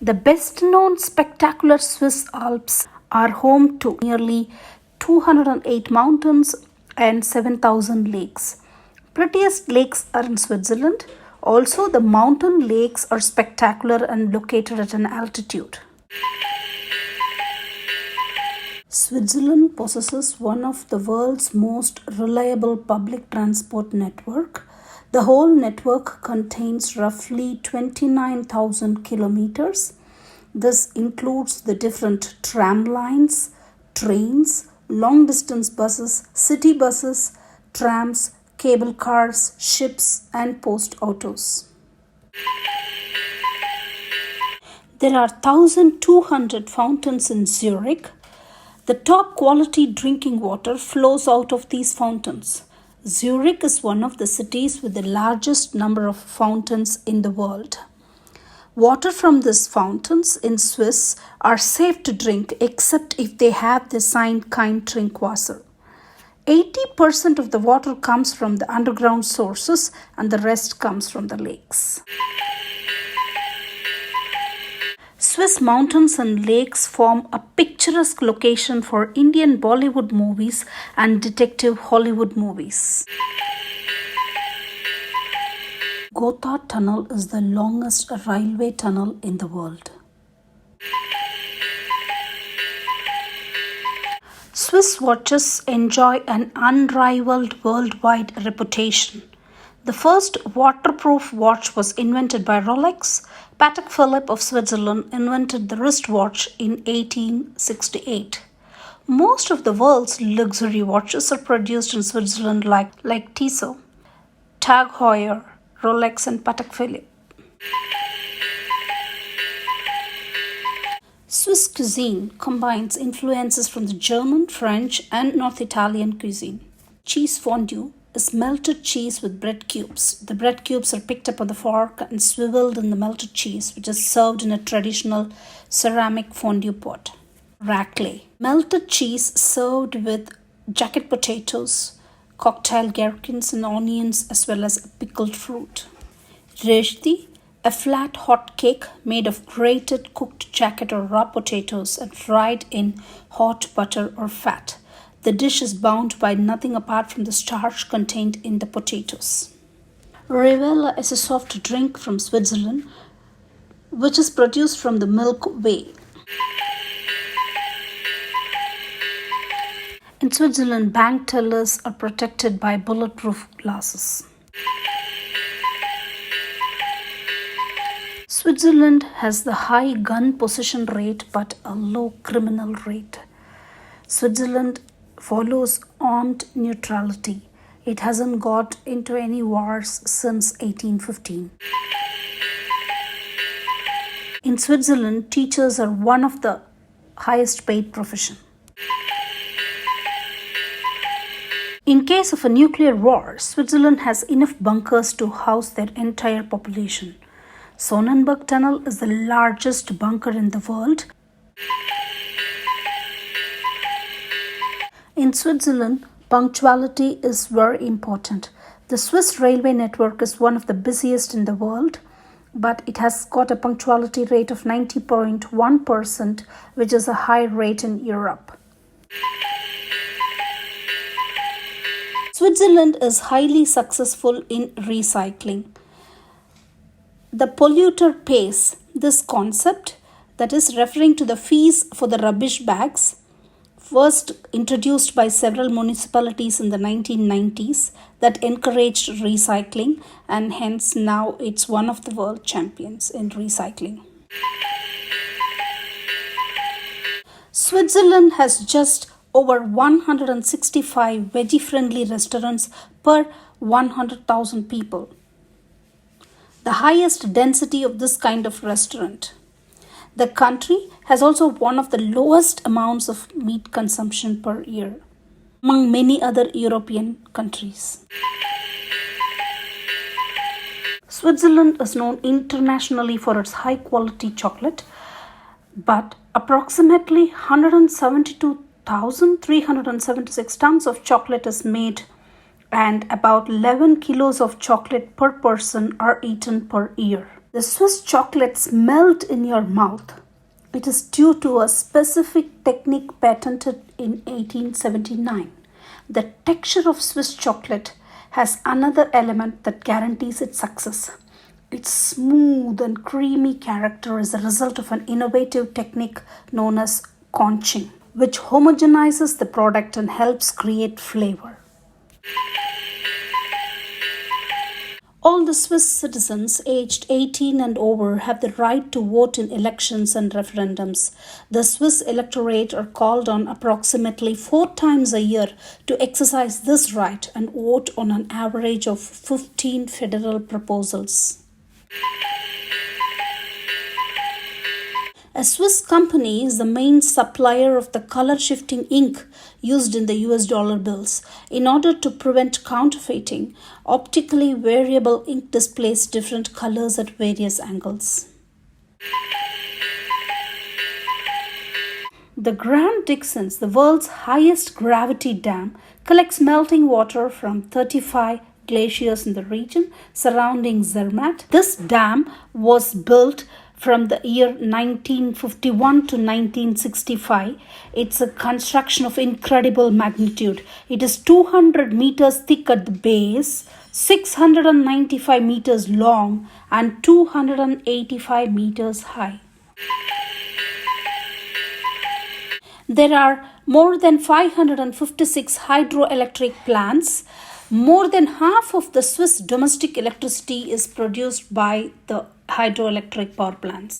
The best known spectacular Swiss Alps are home to nearly 208 mountains and 7,000 lakes. Prettiest lakes are in Switzerland. Also, the mountain lakes are spectacular and located at an altitude. Switzerland possesses one of the world's most reliable public transport network. The whole network contains roughly 29,000 kilometers. This includes the different tram lines, trains, long distance buses, city buses, trams, cable cars, ships, and post autos. There are 1,200 fountains in Zurich. The top quality drinking water flows out of these fountains. Zurich is one of the cities with the largest number of fountains in the world. Water from these fountains in Swiss are safe to drink except if they have the sign Kein Trinkwasser. 80% of the water comes from the underground sources and the rest comes from the lakes. Swiss mountains and lakes form a picturesque location for Indian Bollywood movies and detective Hollywood movies. Gotha Tunnel is the longest railway tunnel in the world. Swiss watches enjoy an unrivaled worldwide reputation. The first waterproof watch was invented by Rolex. Patek Philippe of Switzerland invented the wristwatch in 1868. Most of the world's luxury watches are produced in Switzerland like Tissot, Tag Heuer, Rolex and Patek Philippe. Swiss cuisine combines influences from the German, French and North Italian cuisine. Cheese fondue is melted cheese with bread cubes. The bread cubes are picked up on the fork and swiveled in the melted cheese, which is served in a traditional ceramic fondue pot. Raclette, melted cheese served with jacket potatoes, cocktail gherkins and onions as well as pickled fruit. Rejti, a flat hot cake made of grated cooked jacket or raw potatoes and fried in hot butter or fat. The dish is bound by nothing apart from the starch contained in the potatoes. Rivella is a soft drink from Switzerland, which is produced from the milk whey. In Switzerland, bank tellers are protected by bulletproof glasses. Switzerland has the high gun possession rate but a low criminal rate. Switzerland follows armed neutrality. It hasn't got into any wars since 1815. In Switzerland, teachers are one of the highest paid profession. In case of a nuclear war, Switzerland has enough bunkers to house their entire population. Sonnenberg Tunnel is the largest bunker in the world. In Switzerland, punctuality is very important. The Swiss railway network is one of the busiest in the world, but it has got a punctuality rate of 90.1%, which is a high rate in Europe. Switzerland is highly successful in recycling. The polluter pays. This concept, that is referring to the fees for the rubbish bags, first introduced by several municipalities in the 1990s that encouraged recycling, and hence now it's one of the world champions in recycling. Switzerland has just over 165 veggie-friendly restaurants per 100,000 people. The highest density of this kind of restaurant. The country has also one of the lowest amounts of meat consumption per year among many other European countries. Switzerland is known internationally for its high quality chocolate, but approximately 172,376 tons of chocolate is made and about 11 kilos of chocolate per person are eaten per year. The Swiss chocolates melt in your mouth. It is due to a specific technique patented in 1879. The texture of Swiss chocolate has another element that guarantees its success. Its smooth and creamy character is a result of an innovative technique known as conching, which homogenizes the product and helps create flavor. All the Swiss citizens aged 18 and over have the right to vote in elections and referendums. The Swiss electorate are called on approximately 4 times a year to exercise this right and vote on an average of 15 federal proposals. A Swiss company is the main supplier of the color shifting ink used in the US dollar bills. In order to prevent counterfeiting, optically variable ink displays different colors at various angles. The Grand Dixons, the world's highest gravity dam, collects melting water from 35 glaciers in the region surrounding Zermatt. This dam was built from the year 1951 to 1965. It's a construction of incredible magnitude. It is 200 meters thick at the base, 695 meters long, and 285 meters high. There are more than 556 hydroelectric plants. More than half of the Swiss domestic electricity is produced by the hydroelectric power plants.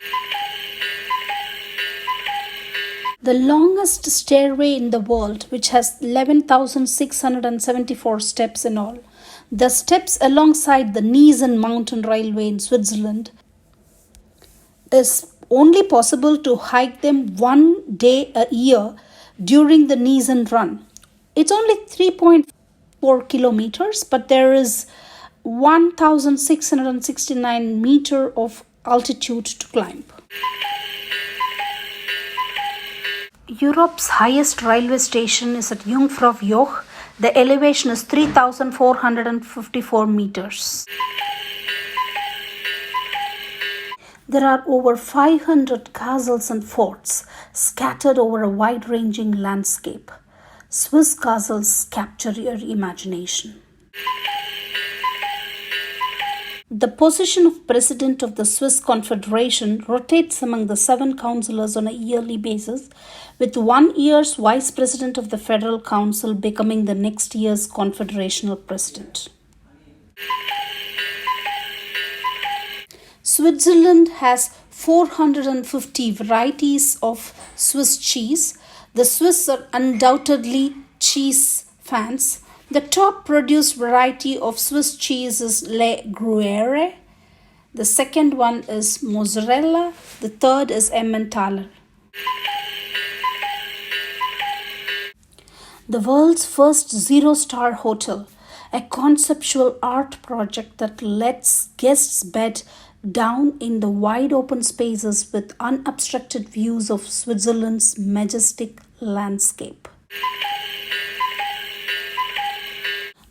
The longest stairway in the world, which has 11,674 steps in all. The steps alongside the Niesen mountain railway in Switzerland is only possible to hike them one day a year during the Niesen run. It's only 3.4 kilometers, but there is 1,669 meter of altitude to climb. Europe's highest railway station is at Jungfrau Joch. The elevation is 3,454 meters. There are over 500 castles and forts scattered over a wide-ranging landscape. Swiss castles capture your imagination. The position of President of the Swiss Confederation rotates among the 7 councillors on a yearly basis, with 1 year's Vice President of the Federal Council becoming the next year's Confederational President. Switzerland has 450 varieties of Swiss cheese. The Swiss are undoubtedly cheese fans. The top produced variety of Swiss cheese is Le Gruyere. The second one is mozzarella. The third is Emmentaler. The world's first zero-star hotel, a conceptual art project that lets guests bed down in the wide open spaces with unobstructed views of Switzerland's majestic landscape.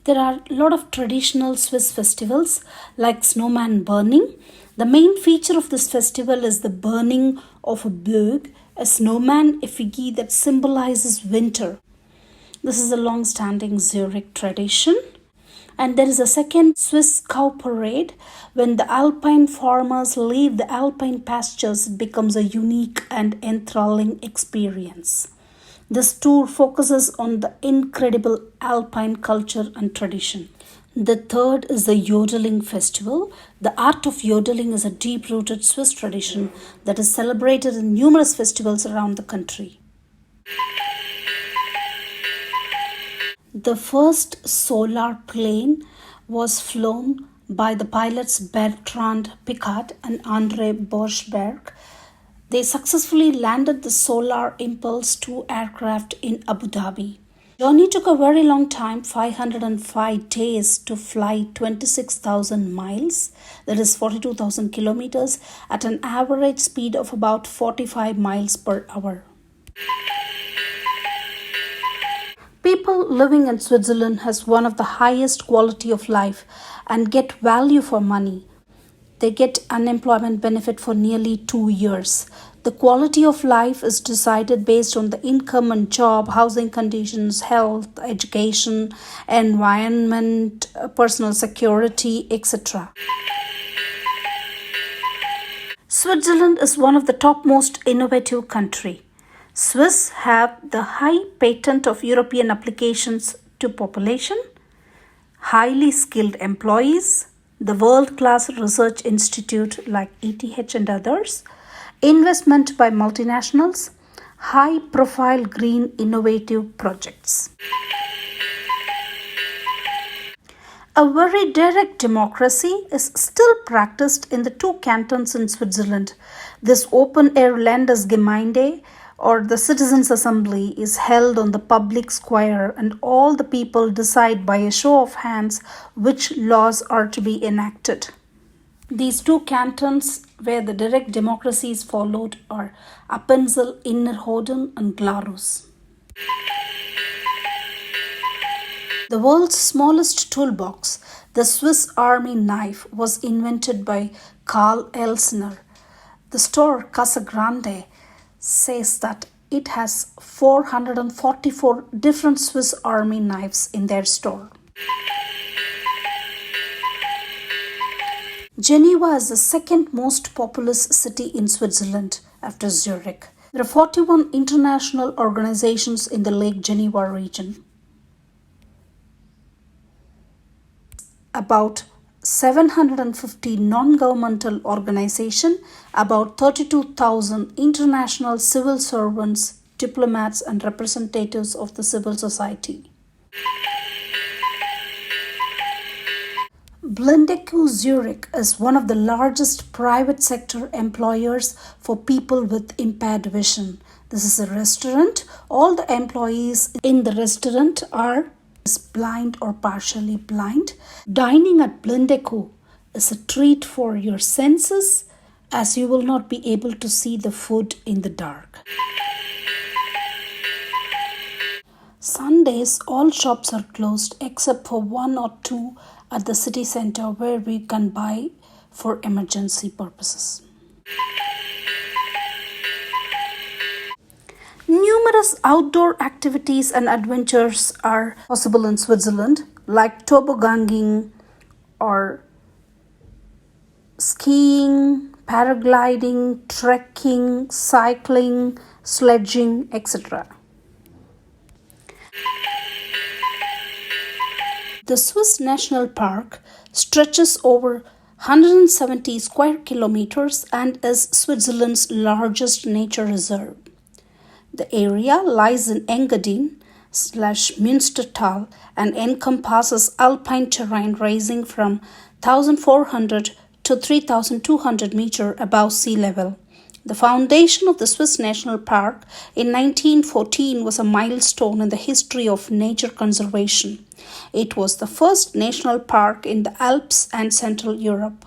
There are a lot of traditional Swiss festivals like snowman burning. The main feature of this festival is the burning of a Bög, a snowman effigy that symbolizes winter. This is a long-standing Zurich tradition. And there is a second Swiss cow parade. When the alpine farmers leave the alpine pastures, it becomes a unique and enthralling experience. This tour focuses on the incredible alpine culture and tradition. The third is the yodeling festival. The art of yodeling is a deep-rooted Swiss tradition that is celebrated in numerous festivals around the country. The first solar plane was flown by the pilots Bertrand Piccard and André Borschberg. They successfully landed the Solar Impulse 2 aircraft in Abu Dhabi. The journey took a very long time, 505 days to fly 26,000 miles, that is 42,000 kilometers, at an average speed of about 45 miles per hour. People living in Switzerland has one of the highest quality of life and get value for money. they get unemployment benefit for nearly 2 years. The quality of life is decided based on the income and job, housing conditions, health, education, environment, personal security, etc. Switzerland is one of the topmost innovative country. Swiss have the high patent of European applications to population, highly skilled employees, the world-class research institute like ETH and others, investment by multinationals, high-profile green innovative projects. A very direct democracy is still practiced in the two cantons in Switzerland. This open-air Landesgemeinde or the Citizens' Assembly is held on the public square, and all the people decide by a show of hands which laws are to be enacted. These two cantons where the direct democracy is followed are Appenzell Innerrhoden and Glarus. The world's smallest toolbox, the Swiss Army knife, was invented by Karl Elsner. The store Casa Grande says that it has 444 different Swiss Army knives in their store. Geneva is the second most populous city in Switzerland after Zurich. There are 41 international organizations in the Lake Geneva region. About 750 non-governmental organizations, about 32,000 international civil servants, diplomats and representatives of the civil society. Blindeco Zurich is one of the largest private sector employers for people with impaired vision. This is a restaurant. All the employees in the restaurant are blind or partially blind. Dining at Blindeco is a treat for your senses, as you will not be able to see the food in the dark. Sundays, all shops are closed except for one or two at the city center where we can buy for emergency purposes. Numerous outdoor activities and adventures are possible in Switzerland, like tobogganing or skiing, paragliding, trekking, cycling, sledging, etc. The Swiss National Park stretches over 170 square kilometers and is Switzerland's largest nature reserve. The area lies in Engadin/Münstertal and encompasses alpine terrain ranging from 1,400 to 3,200 meters above sea level. The foundation of the Swiss National Park in 1914 was a milestone in the history of nature conservation. It was the first national park in the Alps and Central Europe.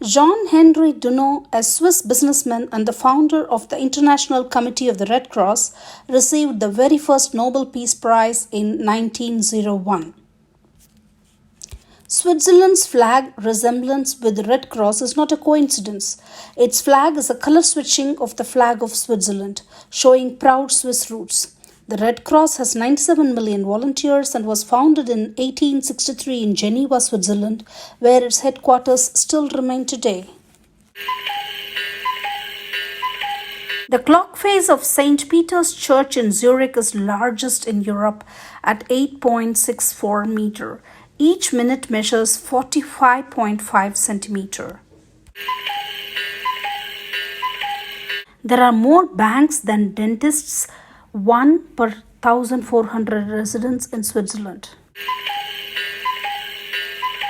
Jean-Henri Dunant, a Swiss businessman and the founder of the International Committee of the Red Cross, received the very first Nobel Peace Prize in 1901. Switzerland's flag resemblance with the Red Cross is not a coincidence. Its flag is a color switching of the flag of Switzerland, showing proud Swiss roots. The Red Cross has 97 million volunteers and was founded in 1863 in Geneva, Switzerland, where its headquarters still remain today. The clock face of St. Peter's Church in Zurich is largest in Europe at 8.64 meter. Each minute measures 45.5 centimeter. There are more banks than dentists, one per 1,400 residents in Switzerland.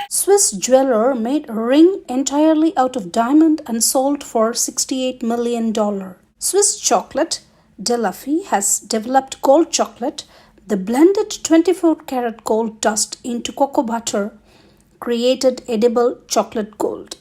Swiss jeweler made a ring entirely out of diamond and sold for $68 million. Swiss chocolate, Delafie, has developed gold chocolate. The blended 24-karat gold dust into cocoa butter created edible chocolate gold.